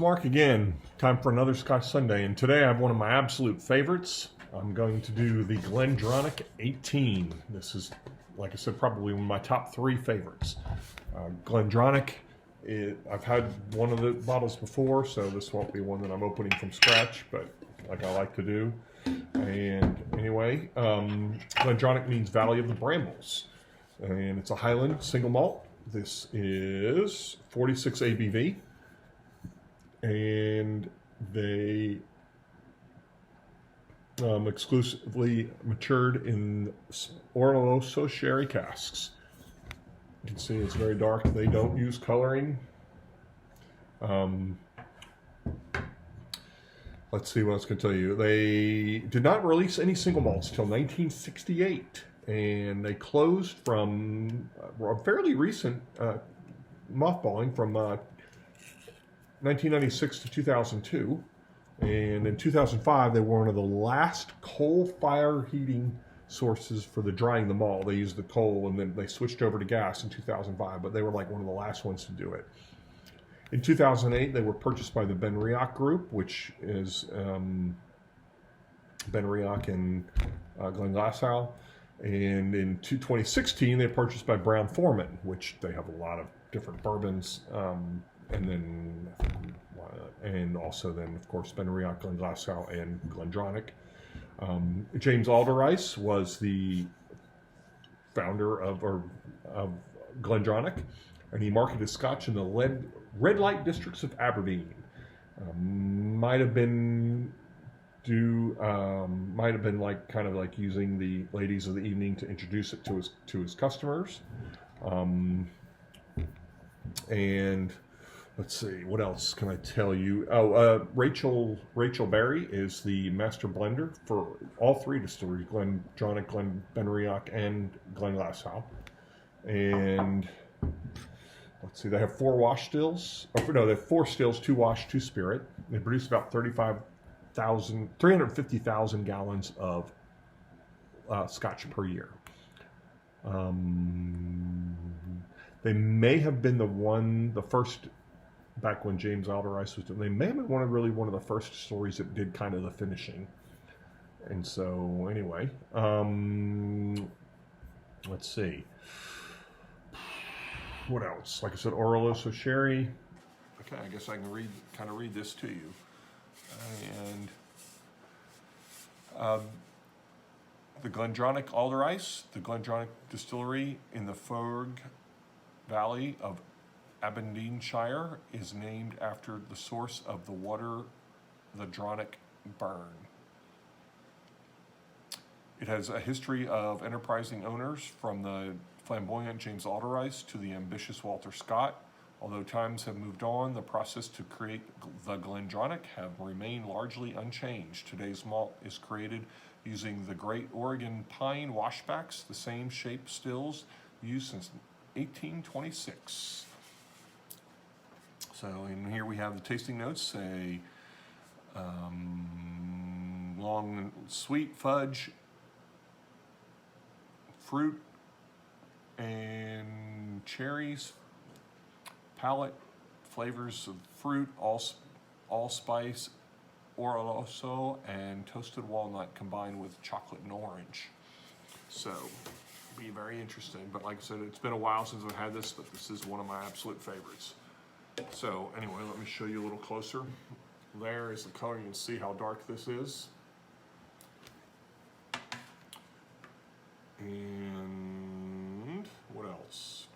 Mark again. Time for another Scotch Sunday, and today I have one of my absolute favorites. I'm going to do the Glendronach 18. This is, like I said, probably one of my top 3 favorites. Glendronach, I've had one of the bottles before, so this won't be one that I'm opening from scratch, but like I like to do. And anyway, Glendronach means Valley of the Brambles, and it's a Highland single malt. This is 46 ABV. And they exclusively matured in Ex-Oloroso sherry casks. You can see it's very dark. They don't use coloring. Let's see what I was going to tell you. They did not release any single malts until 1968, and they closed from a fairly recent mothballing from 1996 to 2002, and in 2005 they were one of the last coal fire heating sources for the drying the malt. They used the coal and then they switched over to gas in 2005, but they were like one of the last ones to do it. In 2008 they were purchased by the Glendronach group, which is Glendronach and Glenglassaugh, and in 2016 they were purchased by Brown-Forman, which they have a lot of different bourbons. And also then, of course, Glendronach, Glenglassaugh, and Glendronach. James Alderrice was the founder of Glendronach, and he marketed Scotch in the red light districts of Aberdeen. Might have been like kind of like using the ladies of the evening to introduce it to his customers. And let's see, what else can I tell you? Rachel Berry is the master blender for all 3 distilleries, Glendronach, Glendronach, and Glenglassaugh. And let's see, they have 4 wash stills. They have 4 stills, 2 wash, 2 spirit. They produce about 350,000 gallons of Scotch per year. They may have been the first, back when James Alderrice was doing, they may have been one of the first distilleries that did kind of the finishing. And so, anyway, let's see. What else? Like I said, Oloroso sherry. Okay, I guess I can read this to you. And the Glendronach Alderrice, the Glendronach distillery in the Ferg Valley of Aberdeenshire, is named after the source of the water, the Dronach Burn. It has a history of enterprising owners, from the flamboyant James Alderrice to the ambitious Walter Scott. Although times have moved on, the process to create the Glendronach have remained largely unchanged. Today's malt is created using the Great Oregon pine washbacks, the same shape stills used since 1826. So in here we have the tasting notes: a long sweet fudge, fruit and cherries, palate flavors of fruit, allspice, Oloroso, and toasted walnut combined with chocolate and orange. So be very interesting. But like I said, it's been a while since I've had this, but this is one of my absolute favorites. So anyway, let me show you a little closer. There is the color. You can see how dark this is. And what else?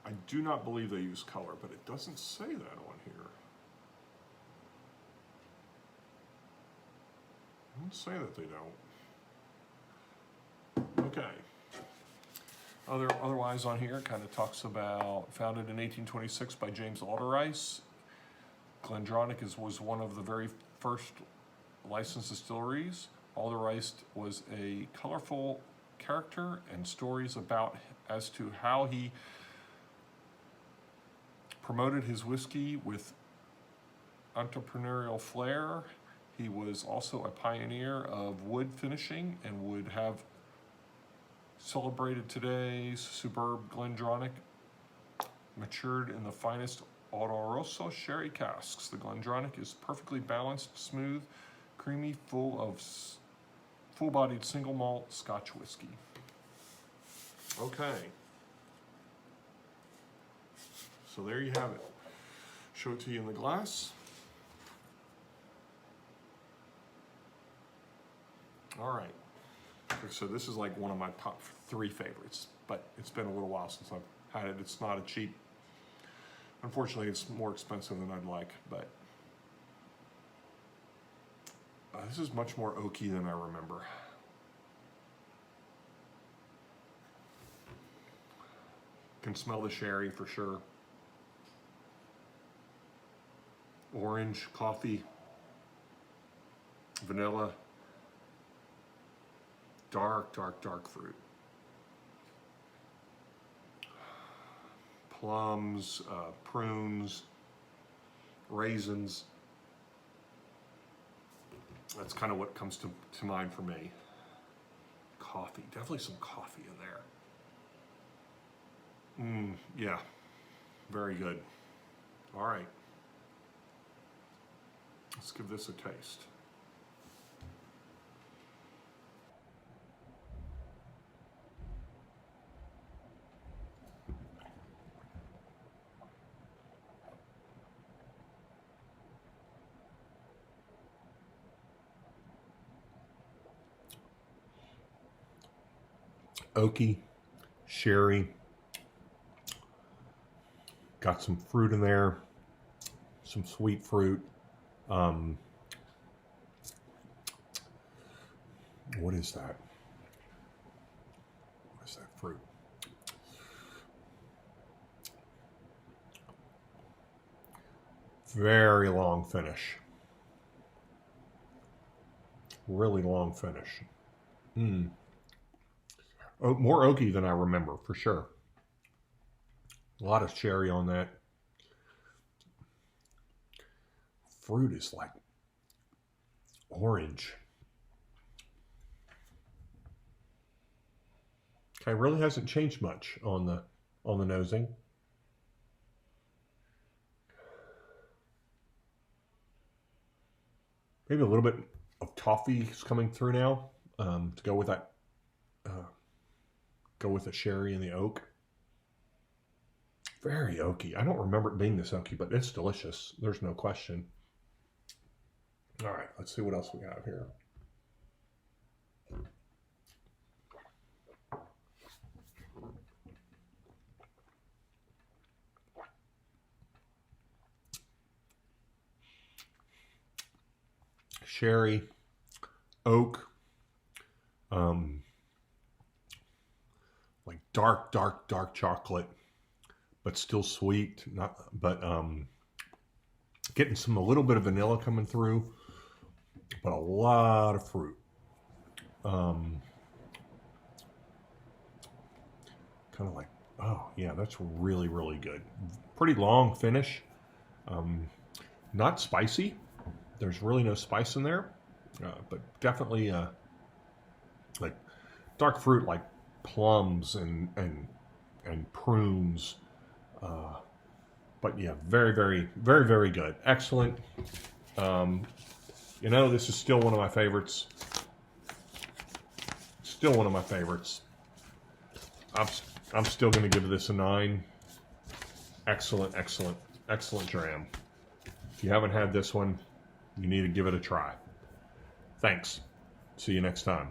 I do not believe they use color, but it doesn't say that on here. It doesn't say that they don't. Okay. Otherwise on here, it kind of talks about founded in 1826 by James Alderrice. Glendronach was one of the very first licensed distilleries. Alderrice was a colorful character, and stories as to how he promoted his whiskey with entrepreneurial flair. He was also a pioneer of wood finishing and would have celebrated today's superb Glendronach matured in the finest Oloroso sherry casks. The Glendronach is perfectly balanced, smooth, creamy, full-bodied single malt Scotch whiskey. Okay. So there you have it. Show it to you in the glass. All right. So this is like one of my top 3 favorites, but it's been a little while since I've had it. It's not a cheap. Unfortunately, it's more expensive than I'd like, but this is much more oaky than I remember. Can smell the sherry for sure. Orange, coffee, vanilla, dark fruit. Plums, prunes, raisins. That's kind of what comes to mind for me. Coffee, definitely some coffee in there. Yeah, very good. All right, let's give this a taste. Oaky, sherry, got some fruit in there, some sweet fruit. What is that? What is that fruit? Very long finish. Really long finish. More oaky than I remember, for sure. A lot of cherry on that. Fruit is like orange. Okay, really hasn't changed much on the nosing. Maybe a little bit of toffee is coming through now to go with that. Go with the sherry and the oak. Very oaky. I don't remember it being this oaky, but it's delicious. There's no question. All right, let's see what else we have here. Sherry, oak, like dark chocolate, but still sweet. Getting a little bit of vanilla coming through, but a lot of fruit. Kind of like, oh yeah, that's really, really good. Pretty long finish. Not spicy. There's really no spice in there, but definitely like dark fruit, like plums and prunes. But yeah, very, very, very, very good. Excellent. You know, this is still one of my favorites. Still one of my favorites. I'm still going to give this a 9. Excellent, excellent, excellent dram. If you haven't had this one, you need to give it a try. Thanks. See you next time.